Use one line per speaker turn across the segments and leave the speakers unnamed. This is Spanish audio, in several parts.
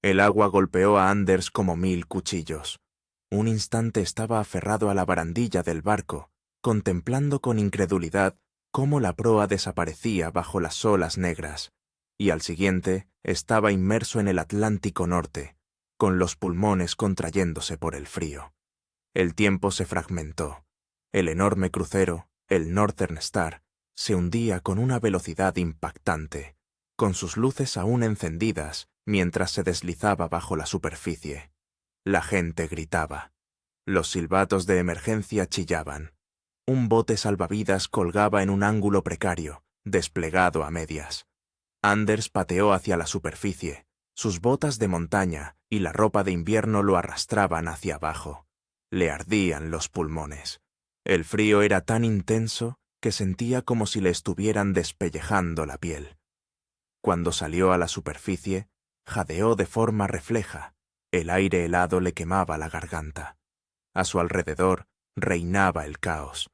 El agua golpeó a Anders como 1000 cuchillos. Un instante estaba aferrado a la barandilla del barco, contemplando con incredulidad cómo la proa desaparecía bajo las olas negras, y al siguiente estaba inmerso en el Atlántico Norte, con los pulmones contrayéndose por el frío. El tiempo se fragmentó. El enorme crucero, el Northern Star, se hundía con una velocidad impactante, con sus luces aún encendidas mientras se deslizaba bajo la superficie. La gente gritaba. Los silbatos de emergencia chillaban. Un bote salvavidas colgaba en un ángulo precario, desplegado a medias. Anders pateó hacia la superficie. Sus botas de montaña y la ropa de invierno lo arrastraban hacia abajo. Le ardían los pulmones. El frío era tan intenso que sentía como si le estuvieran despellejando la piel. Cuando salió a la superficie, jadeó de forma refleja. El aire helado le quemaba la garganta. A su alrededor reinaba el caos.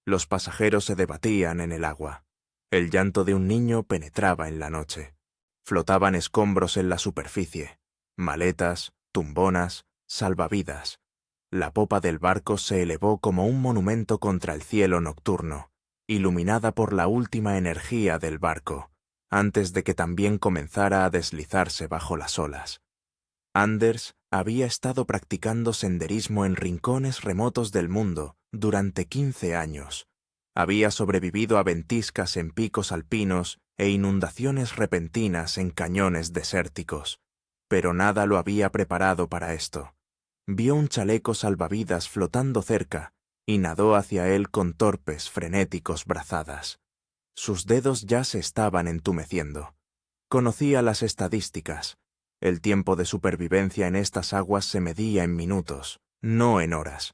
Los pasajeros se debatían en el agua. El llanto de un niño penetraba en la noche. Flotaban escombros en la superficie, maletas, tumbonas, salvavidas. La popa del barco se elevó como un monumento contra el cielo nocturno, iluminada por la última energía del barco, antes de que también comenzara a deslizarse bajo las olas. Anders había estado practicando senderismo en rincones remotos del mundo durante 15 años. Había sobrevivido a ventiscas en picos alpinos e inundaciones repentinas en cañones desérticos, pero nada lo había preparado para esto. Vio un chaleco salvavidas flotando cerca y nadó hacia él con torpes, frenéticos brazadas. Sus dedos ya se estaban entumeciendo. Conocía las estadísticas. El tiempo de supervivencia en estas aguas se medía en minutos, no en horas.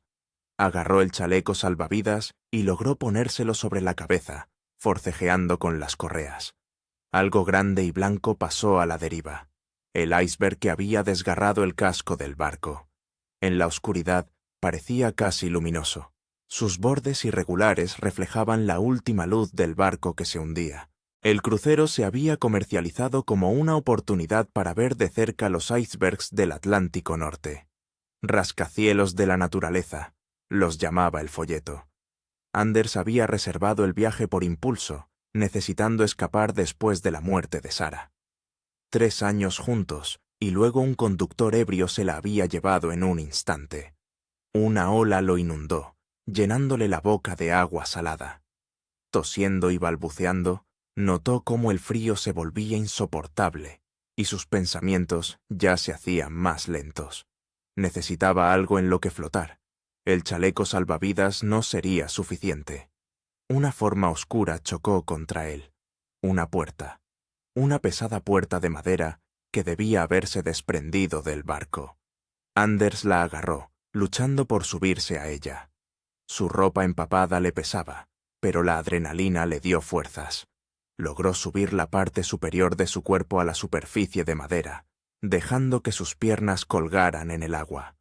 Agarró el chaleco salvavidas y logró ponérselo sobre la cabeza, forcejeando con las correas. Algo grande y blanco pasó a la deriva. El iceberg que había desgarrado el casco del barco. En la oscuridad parecía casi luminoso. Sus bordes irregulares reflejaban la última luz del barco que se hundía. El crucero se había comercializado como una oportunidad para ver de cerca los icebergs del Atlántico Norte. Rascacielos de la naturaleza, los llamaba el folleto. Anders había reservado el viaje por impulso, necesitando escapar después de la muerte de Sarah. 3 años juntos, y luego un conductor ebrio se la había llevado en un instante. Una ola lo inundó, llenándole la boca de agua salada. Tosiendo y balbuceando, notó cómo el frío se volvía insoportable, y sus pensamientos ya se hacían más lentos. Necesitaba algo en lo que flotar. El chaleco salvavidas no sería suficiente. Una forma oscura chocó contra él. Una puerta. Una pesada puerta de madera que debía haberse desprendido del barco. Anders la agarró, luchando por subirse a ella. Su ropa empapada le pesaba, pero la adrenalina le dio fuerzas. Logró subir la parte superior de su cuerpo a la superficie de madera, dejando que sus piernas colgaran en el agua.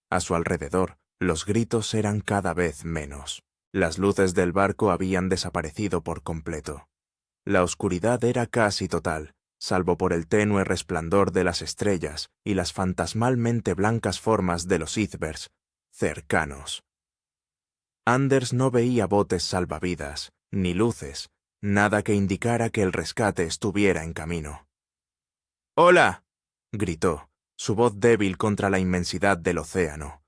A su alrededor, los gritos eran cada vez menos. Las luces del barco habían desaparecido por completo. La oscuridad era casi total, salvo por el tenue resplandor de las estrellas y las fantasmalmente blancas formas de los icebergs cercanos. Anders no veía botes salvavidas, ni luces, nada que indicara que el rescate estuviera en camino. «¡Hola!», gritó, su voz débil contra la inmensidad del océano.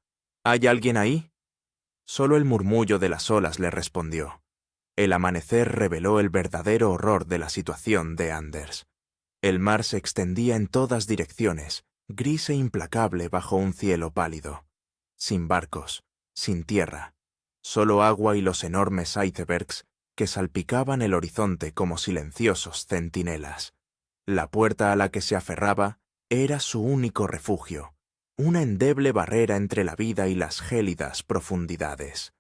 «¿Hay alguien ahí?». Solo el murmullo de las olas le respondió. El amanecer reveló el verdadero horror de la situación de Anders. El mar se extendía en todas direcciones, gris e implacable bajo un cielo pálido. Sin barcos, sin tierra, solo agua y los enormes icebergs que salpicaban el horizonte como silenciosos centinelas. La puerta a la que se aferraba era su único refugio, una endeble barrera entre la vida y las gélidas profundidades.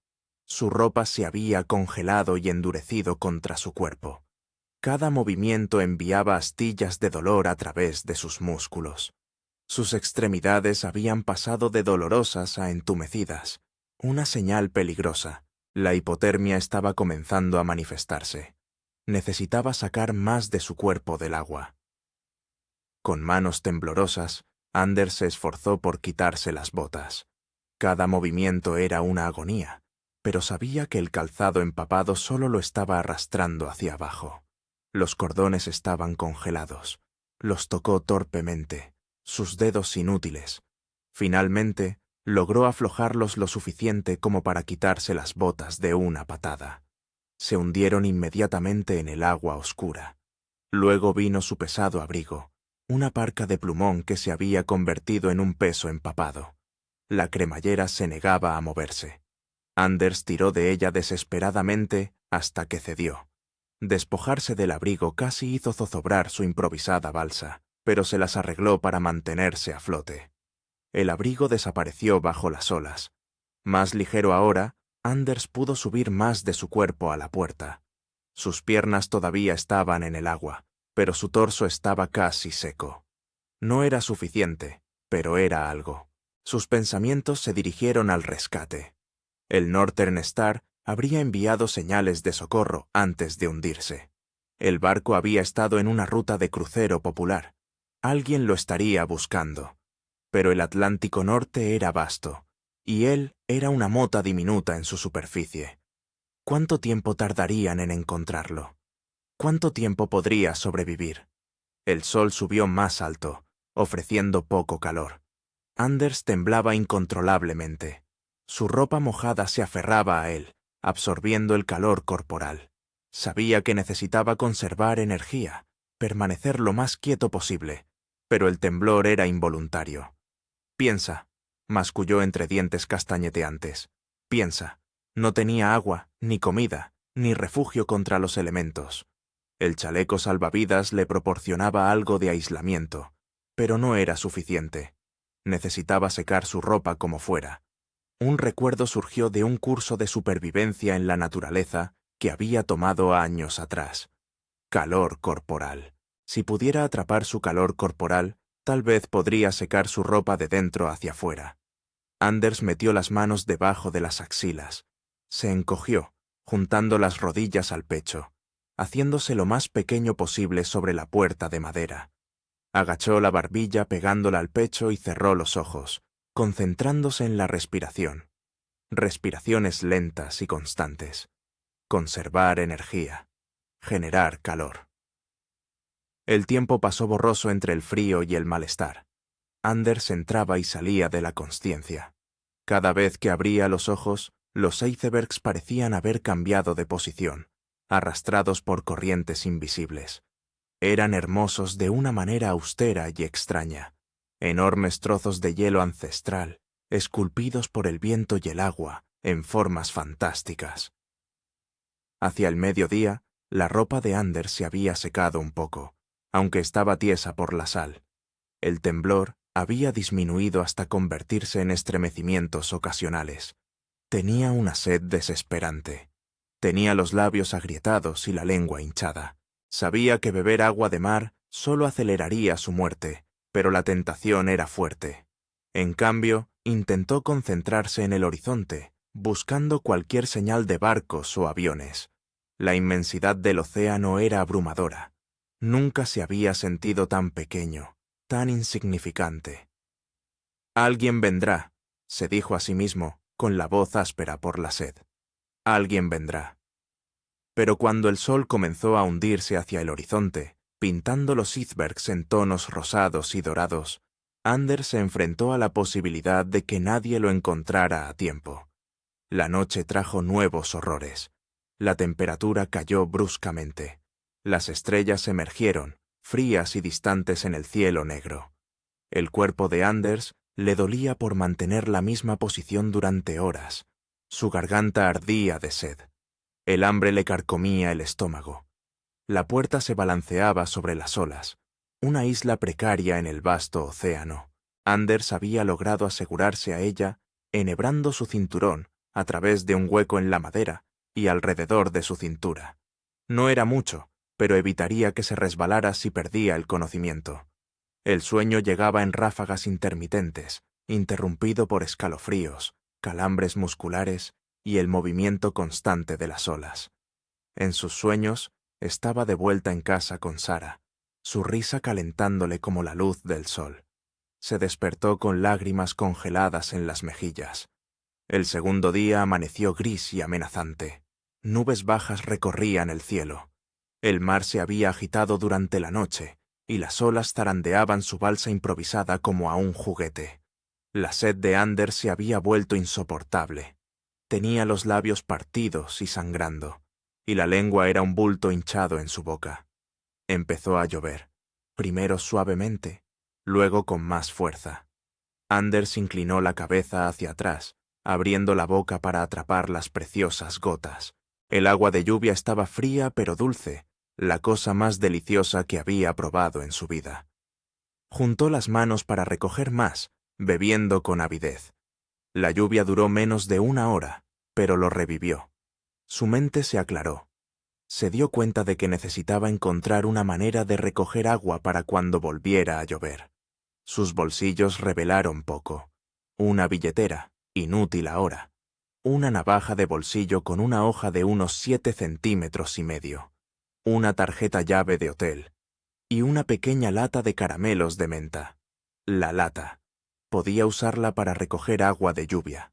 Su ropa se había congelado y endurecido contra su cuerpo. Cada movimiento enviaba astillas de dolor a través de sus músculos. Sus extremidades habían pasado de dolorosas a entumecidas, una señal peligrosa. La hipotermia estaba comenzando a manifestarse. Necesitaba sacar más de su cuerpo del agua. Con manos temblorosas, Anders se esforzó por quitarse las botas. Cada movimiento era una agonía, pero sabía que el calzado empapado solo lo estaba arrastrando hacia abajo. Los cordones estaban congelados. Los tocó torpemente, sus dedos inútiles. Finalmente, logró aflojarlos lo suficiente como para quitarse las botas de una patada. Se hundieron inmediatamente en el agua oscura. Luego vino su pesado abrigo, una parca de plumón que se había convertido en un peso empapado. La cremallera se negaba a moverse. Anders tiró de ella desesperadamente hasta que cedió. Despojarse del abrigo casi hizo zozobrar su improvisada balsa, pero se las arregló para mantenerse a flote. El abrigo desapareció bajo las olas. Más ligero ahora, Anders pudo subir más de su cuerpo a la puerta. Sus piernas todavía estaban en el agua, pero su torso estaba casi seco. No era suficiente, pero era algo. Sus pensamientos se dirigieron al rescate. El Northern Star habría enviado señales de socorro antes de hundirse. El barco había estado en una ruta de crucero popular. Alguien lo estaría buscando. Pero el Atlántico Norte era vasto, y él era una mota diminuta en su superficie. ¿Cuánto tiempo tardarían en encontrarlo? ¿Cuánto tiempo podría sobrevivir? El sol subió más alto, ofreciendo poco calor. Anders temblaba incontrolablemente. Su ropa mojada se aferraba a él, absorbiendo el calor corporal. Sabía que necesitaba conservar energía, permanecer lo más quieto posible, pero el temblor era involuntario. Piensa, masculló entre dientes castañeteantes. Piensa, no tenía agua, ni comida, ni refugio contra los elementos. El chaleco salvavidas le proporcionaba algo de aislamiento, pero no era suficiente. Necesitaba secar su ropa como fuera. Un recuerdo surgió de un curso de supervivencia en la naturaleza que había tomado años atrás. Calor corporal. Si pudiera atrapar su calor corporal, tal vez podría secar su ropa de dentro hacia fuera. Anders metió las manos debajo de las axilas. Se encogió, juntando las rodillas al pecho, haciéndose lo más pequeño posible sobre la puerta de madera. Agachó la barbilla pegándola al pecho y cerró los ojos, concentrándose en la respiración. Respiraciones lentas y constantes. Conservar energía. Generar calor. El tiempo pasó borroso entre el frío y el malestar. Anders entraba y salía de la consciencia. Cada vez que abría los ojos, los icebergs parecían haber cambiado de posición, arrastrados por corrientes invisibles. Eran hermosos de una manera austera y extraña, enormes trozos de hielo ancestral, esculpidos por el viento y el agua en formas fantásticas. Hacia el mediodía, la ropa de Anders se había secado un poco, aunque estaba tiesa por la sal. El temblor había disminuido hasta convertirse en estremecimientos ocasionales. Tenía una sed desesperante. Tenía los labios agrietados y la lengua hinchada. Sabía que beber agua de mar solo aceleraría su muerte, pero la tentación era fuerte. En cambio, intentó concentrarse en el horizonte, buscando cualquier señal de barcos o aviones. La inmensidad del océano era abrumadora. Nunca se había sentido tan pequeño, tan insignificante. Alguien vendrá, se dijo a sí mismo, con la voz áspera por la sed. Alguien vendrá. Pero cuando el sol comenzó a hundirse hacia el horizonte, pintando los icebergs en tonos rosados y dorados, Anders se enfrentó a la posibilidad de que nadie lo encontrara a tiempo. La noche trajo nuevos horrores. La temperatura cayó bruscamente. Las estrellas emergieron, frías y distantes en el cielo negro. El cuerpo de Anders le dolía por mantener la misma posición durante horas. Su garganta ardía de sed. El hambre le carcomía el estómago. La puerta se balanceaba sobre las olas, una isla precaria en el vasto océano. Anders había logrado asegurarse a ella, enhebrando su cinturón a través de un hueco en la madera y alrededor de su cintura. No era mucho, pero evitaría que se resbalara si perdía el conocimiento. El sueño llegaba en ráfagas intermitentes, interrumpido por escalofríos, calambres musculares y el movimiento constante de las olas. En sus sueños estaba de vuelta en casa con Sara, su risa calentándole como la luz del sol. Se despertó con lágrimas congeladas en las mejillas. El segundo día amaneció gris y amenazante. Nubes bajas recorrían el cielo. El mar se había agitado durante la noche, y las olas zarandeaban su balsa improvisada como a un juguete. La sed de Anders se había vuelto insoportable. Tenía los labios partidos y sangrando, y la lengua era un bulto hinchado en su boca. Empezó a llover, primero suavemente, luego con más fuerza. Anders inclinó la cabeza hacia atrás, abriendo la boca para atrapar las preciosas gotas. El agua de lluvia estaba fría pero dulce, la cosa más deliciosa que había probado en su vida. Juntó las manos para recoger más, bebiendo con avidez. La lluvia duró menos de 1 hora, pero lo revivió. Su mente se aclaró. Se dio cuenta de que necesitaba encontrar una manera de recoger agua para cuando volviera a llover. Sus bolsillos revelaron poco. Una billetera, inútil ahora. Una navaja de bolsillo con una hoja de unos 7,5 centímetros. Una tarjeta llave de hotel. Y una pequeña lata de caramelos de menta. La lata. Podía usarla para recoger agua de lluvia.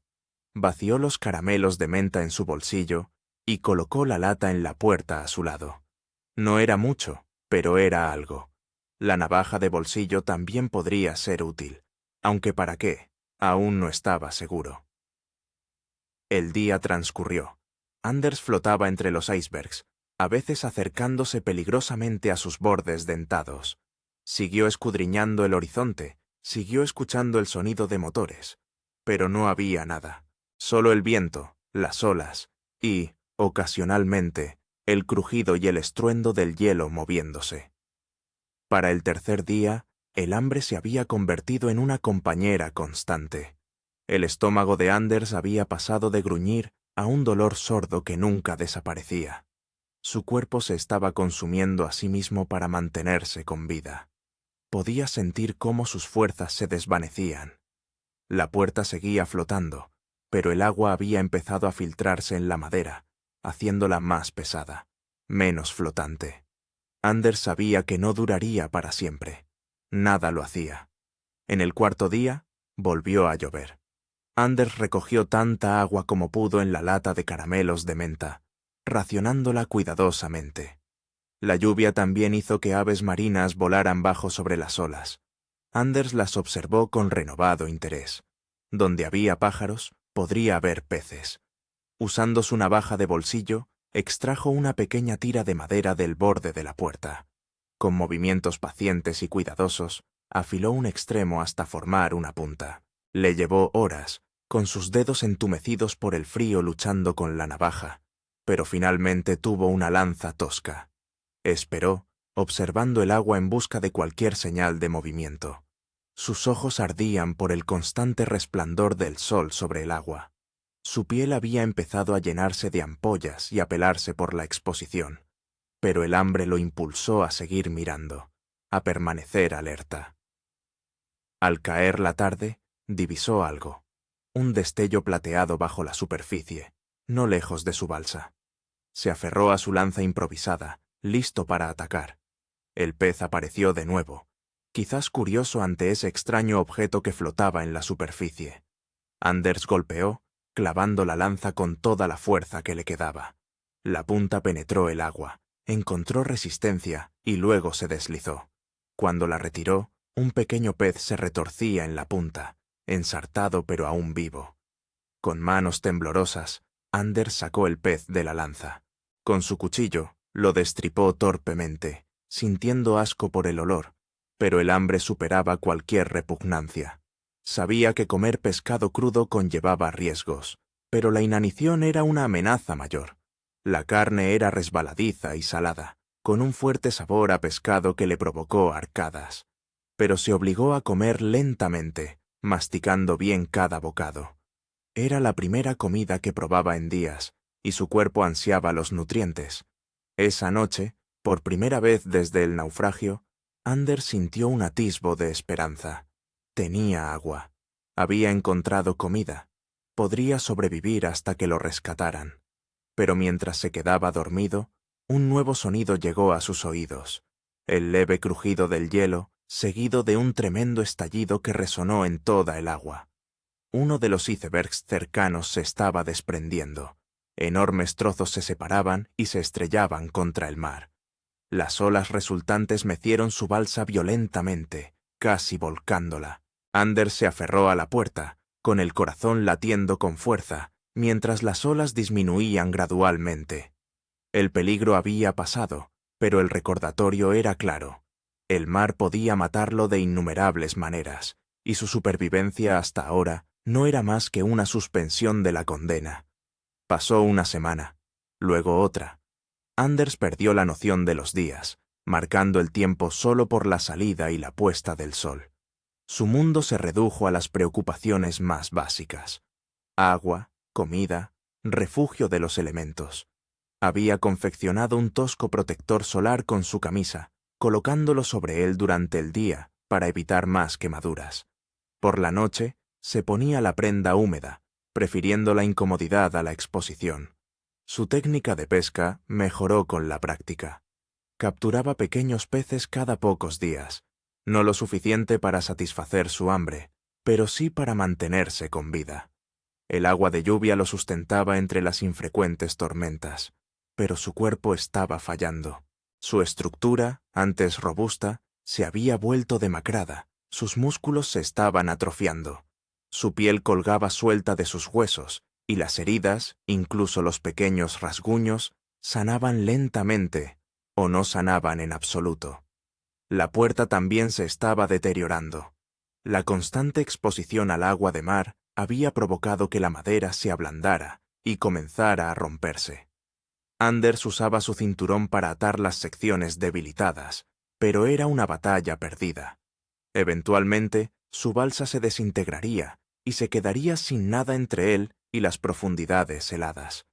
Vació los caramelos de menta en su bolsillo y colocó la lata en la puerta a su lado. No era mucho, pero era algo. La navaja de bolsillo también podría ser útil, aunque para qué, aún no estaba seguro. El día transcurrió. Anders flotaba entre los icebergs, a veces acercándose peligrosamente a sus bordes dentados. Siguió escudriñando el horizonte, siguió escuchando el sonido de motores, pero no había nada. Solo el viento, las olas y, ocasionalmente, el crujido y el estruendo del hielo moviéndose. Para el tercer día, el hambre se había convertido en una compañera constante. El estómago de Anders había pasado de gruñir a un dolor sordo que nunca desaparecía. Su cuerpo se estaba consumiendo a sí mismo para mantenerse con vida. Podía sentir cómo sus fuerzas se desvanecían. La puerta seguía flotando, pero el agua había empezado a filtrarse en la madera, haciéndola más pesada, menos flotante. Anders sabía que no duraría para siempre. Nada lo hacía. En el cuarto día, volvió a llover. Anders recogió tanta agua como pudo en la lata de caramelos de menta, racionándola cuidadosamente. La lluvia también hizo que aves marinas volaran bajo sobre las olas. Anders las observó con renovado interés. Donde había pájaros, podría haber peces. Usando su navaja de bolsillo, extrajo una pequeña tira de madera del borde de la puerta. Con movimientos pacientes y cuidadosos, afiló un extremo hasta formar una punta. Le llevó horas, con sus dedos entumecidos por el frío luchando con la navaja, pero finalmente tuvo una lanza tosca. Esperó, observando el agua en busca de cualquier señal de movimiento. Sus ojos ardían por el constante resplandor del sol sobre el agua. Su piel había empezado a llenarse de ampollas y a pelarse por la exposición, pero el hambre lo impulsó a seguir mirando, a permanecer alerta. Al caer la tarde, divisó algo, un destello plateado bajo la superficie, no lejos de su balsa. Se aferró a su lanza improvisada, listo para atacar. El pez apareció de nuevo, quizás curioso ante ese extraño objeto que flotaba en la superficie. Anders golpeó, clavando la lanza con toda la fuerza que le quedaba. La punta penetró el agua, encontró resistencia y luego se deslizó. Cuando la retiró, un pequeño pez se retorcía en la punta, ensartado pero aún vivo. Con manos temblorosas, Anders sacó el pez de la lanza. Con su cuchillo, lo destripó torpemente, sintiendo asco por el olor, pero el hambre superaba cualquier repugnancia. Sabía que comer pescado crudo conllevaba riesgos, pero la inanición era una amenaza mayor. La carne era resbaladiza y salada, con un fuerte sabor a pescado que le provocó arcadas. Pero se obligó a comer lentamente, masticando bien cada bocado. Era la primera comida que probaba en días, y su cuerpo ansiaba los nutrientes. Esa noche, por primera vez desde el naufragio, Anders sintió un atisbo de esperanza. Tenía agua. Había encontrado comida. Podría sobrevivir hasta que lo rescataran. Pero mientras se quedaba dormido, un nuevo sonido llegó a sus oídos. El leve crujido del hielo seguido de un tremendo estallido que resonó en toda el agua. Uno de los icebergs cercanos se estaba desprendiendo. Enormes trozos se separaban y se estrellaban contra el mar. Las olas resultantes mecieron su balsa violentamente, casi volcándola. Anders se aferró a la puerta, con el corazón latiendo con fuerza, mientras las olas disminuían gradualmente. El peligro había pasado, pero el recordatorio era claro. El mar podía matarlo de innumerables maneras, y su supervivencia hasta ahora no era más que una suspensión de la condena. Pasó una semana, luego otra. Anders perdió la noción de los días, marcando el tiempo solo por la salida y la puesta del sol. Su mundo se redujo a las preocupaciones más básicas: agua, comida, refugio de los elementos. Había confeccionado un tosco protector solar con su camisa, colocándolo sobre él durante el día para evitar más quemaduras. Por la noche, se ponía la prenda húmeda, prefiriendo la incomodidad a la exposición. Su técnica de pesca mejoró con la práctica. Capturaba pequeños peces cada pocos días, no lo suficiente para satisfacer su hambre, pero sí para mantenerse con vida. El agua de lluvia lo sustentaba entre las infrecuentes tormentas, pero su cuerpo estaba fallando. Su estructura, antes robusta, se había vuelto demacrada, sus músculos se estaban atrofiando. Su piel colgaba suelta de sus huesos, y las heridas, incluso los pequeños rasguños, sanaban lentamente, o no sanaban en absoluto. La puerta también se estaba deteriorando. La constante exposición al agua de mar había provocado que la madera se ablandara y comenzara a romperse. Anders usaba su cinturón para atar las secciones debilitadas, pero era una batalla perdida. Eventualmente, su balsa se desintegraría y se quedaría sin nada entre él y las profundidades heladas.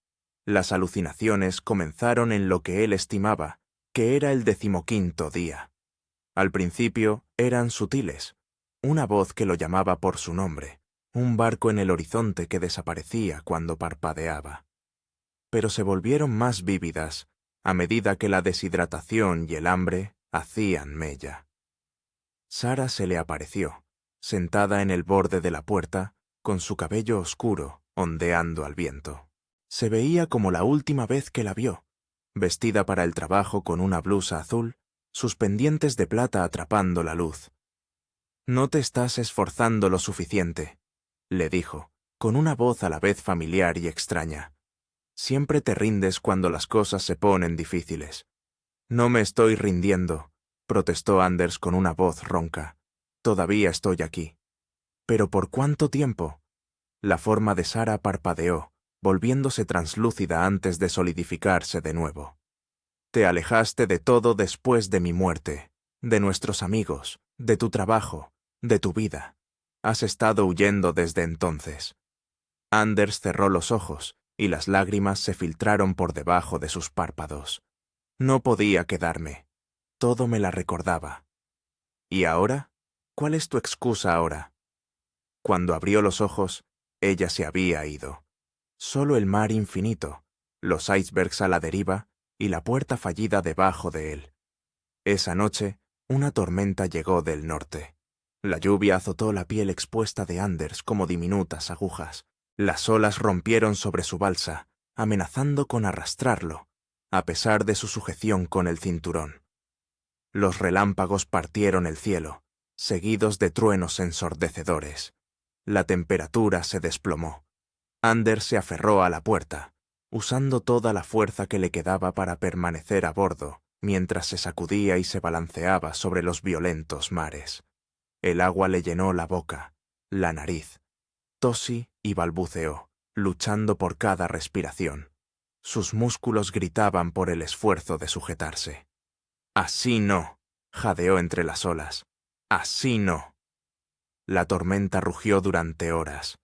Las alucinaciones comenzaron en lo que él estimaba que era el 15º día. Al principio eran sutiles, una voz que lo llamaba por su nombre, un barco en el horizonte que desaparecía cuando parpadeaba. Pero se volvieron más vívidas a medida que la deshidratación y el hambre hacían mella. Sara se le apareció, sentada en el borde de la puerta, con su cabello oscuro ondeando al viento. Se veía como la última vez que la vio, vestida para el trabajo con una blusa azul, sus pendientes de plata atrapando la luz. «No te estás esforzando lo suficiente», le dijo, con una voz a la vez familiar y extraña. «Siempre te rindes cuando las cosas se ponen difíciles». «No me estoy rindiendo», protestó Anders con una voz ronca. «Todavía estoy aquí». «¿Pero por cuánto tiempo?». La forma de Sara parpadeó, volviéndose translúcida antes de solidificarse de nuevo. «Te alejaste de todo después de mi muerte, de nuestros amigos, de tu trabajo, de tu vida. Has estado huyendo desde entonces». Anders cerró los ojos y las lágrimas se filtraron por debajo de sus párpados. «No podía quedarme. Todo me la recordaba». «¿Y ahora? ¿Cuál es tu excusa ahora?». Cuando abrió los ojos, ella se había ido. Solo el mar infinito, los icebergs a la deriva y la puerta fallida debajo de él. Esa noche, una tormenta llegó del norte. La lluvia azotó la piel expuesta de Anders como diminutas agujas. Las olas rompieron sobre su balsa, amenazando con arrastrarlo, a pesar de su sujeción con el cinturón. Los relámpagos partieron el cielo, seguidos de truenos ensordecedores. La temperatura se desplomó. Anders se aferró a la puerta, usando toda la fuerza que le quedaba para permanecer a bordo, mientras se sacudía y se balanceaba sobre los violentos mares. El agua le llenó la boca, la nariz. Tosí y balbuceó, luchando por cada respiración. Sus músculos gritaban por el esfuerzo de sujetarse. «Así no», jadeó entre las olas. «Así no». La tormenta rugió durante horas.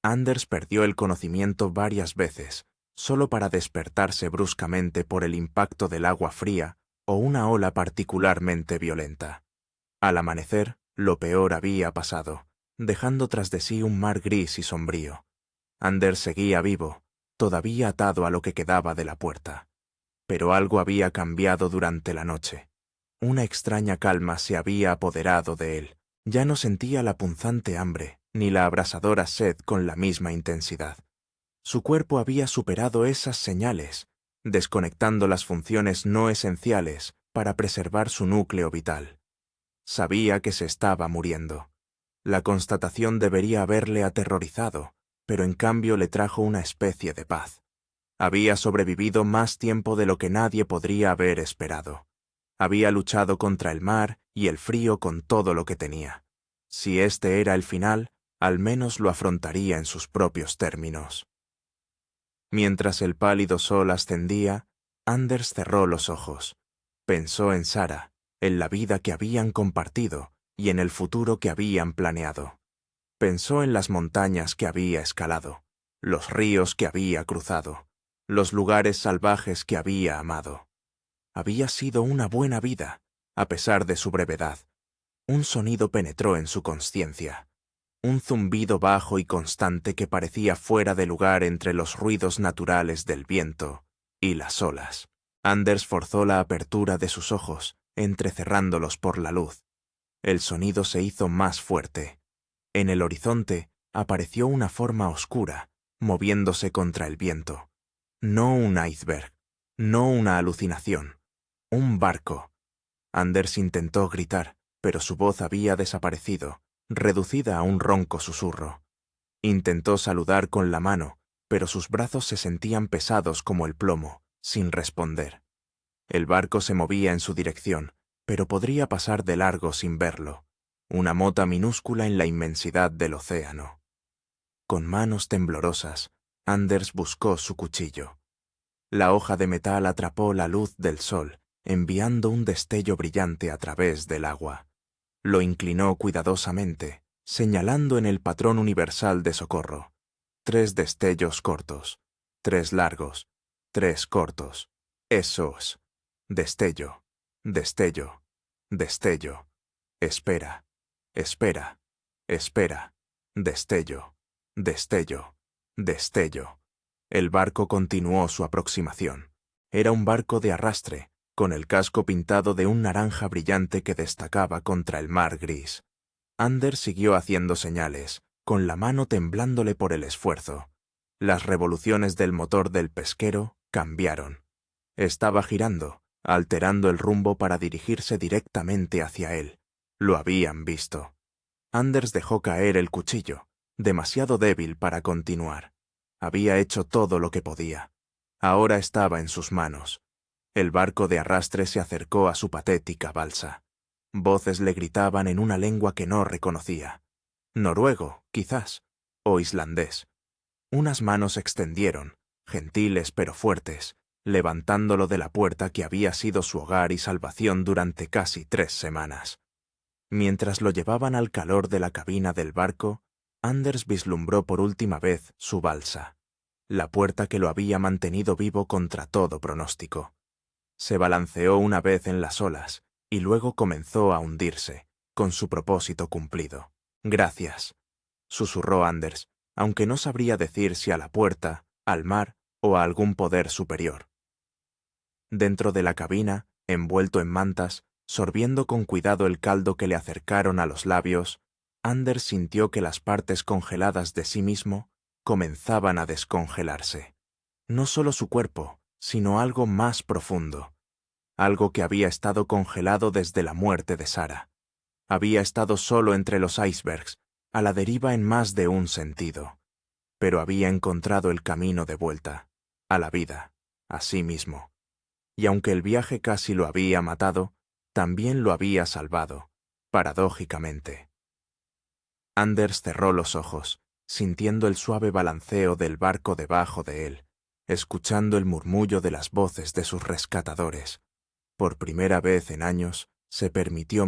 Anders perdió el conocimiento varias veces, solo para despertarse bruscamente por el impacto del agua fría o una ola particularmente violenta. Al amanecer, lo peor había pasado, dejando tras de sí un mar gris y sombrío. Anders seguía vivo, todavía atado a lo que quedaba de la puerta. Pero algo había cambiado durante la noche. Una extraña calma se había apoderado de él. Ya no sentía la punzante hambre, ni la abrasadora sed con la misma intensidad. Su cuerpo había superado esas señales, desconectando las funciones no esenciales para preservar su núcleo vital. Sabía que se estaba muriendo. La constatación debería haberle aterrorizado, pero en cambio le trajo una especie de paz. Había sobrevivido más tiempo de lo que nadie podría haber esperado. Había luchado contra el mar y el frío con todo lo que tenía. Si este era el final, al menos lo afrontaría en sus propios términos. Mientras el pálido sol ascendía, Anders cerró los ojos. Pensó en Sara, en la vida que habían compartido y en el futuro que habían planeado. Pensó en las montañas que había escalado, los ríos que había cruzado, los lugares salvajes que había amado. Había sido una buena vida, a pesar de su brevedad. Un sonido penetró en su conciencia. Un zumbido bajo y constante que parecía fuera de lugar entre los ruidos naturales del viento y las olas. Anders forzó la apertura de sus ojos, entrecerrándolos por la luz. El sonido se hizo más fuerte. En el horizonte apareció una forma oscura, moviéndose contra el viento. No un iceberg, no una alucinación. Un barco. Anders intentó gritar, pero su voz había desaparecido, reducida a un ronco susurro. Intentó saludar con la mano, pero sus brazos se sentían pesados como el plomo, sin responder. El barco se movía en su dirección, pero podría pasar de largo sin verlo. Una mota minúscula en la inmensidad del océano. Con manos temblorosas, Anders buscó su cuchillo. La hoja de metal atrapó la luz del sol, enviando un destello brillante a través del agua. Lo inclinó cuidadosamente, señalando en el patrón universal de socorro. 3 destellos cortos, 3 largos, 3 cortos. Eso es. Destello, destello, destello. Espera, espera, espera. Destello, destello, destello. El barco continuó su aproximación. Era un barco de arrastre, con el casco pintado de un naranja brillante que destacaba contra el mar gris. Anders siguió haciendo señales, con la mano temblándole por el esfuerzo. Las revoluciones del motor del pesquero cambiaron. Estaba girando, alterando el rumbo para dirigirse directamente hacia él. Lo habían visto. Anders dejó caer el cuchillo, demasiado débil para continuar. Había hecho todo lo que podía. Ahora estaba en sus manos. El barco de arrastre se acercó a su patética balsa. Voces le gritaban en una lengua que no reconocía. Noruego, quizás, o islandés. Unas manos extendieron, gentiles pero fuertes, levantándolo de la puerta que había sido su hogar y salvación durante casi 3 semanas. Mientras lo llevaban al calor de la cabina del barco, Anders vislumbró por última vez su balsa, la puerta que lo había mantenido vivo contra todo pronóstico. Se balanceó una vez en las olas, y luego comenzó a hundirse, con su propósito cumplido. «Gracias», susurró Anders, aunque no sabría decir si a la puerta, al mar o a algún poder superior. Dentro de la cabina, envuelto en mantas, sorbiendo con cuidado el caldo que le acercaron a los labios, Anders sintió que las partes congeladas de sí mismo comenzaban a descongelarse. No solo su cuerpo, sino algo más profundo. Algo que había estado congelado desde la muerte de Sara. Había estado solo entre los icebergs, a la deriva en más de un sentido. Pero había encontrado el camino de vuelta, a la vida, a sí mismo. Y aunque el viaje casi lo había matado, también lo había salvado, paradójicamente. Anders cerró los ojos, sintiendo el suave balanceo del barco debajo de él, escuchando el murmullo de las voces de sus rescatadores. Por primera vez en años, se permitió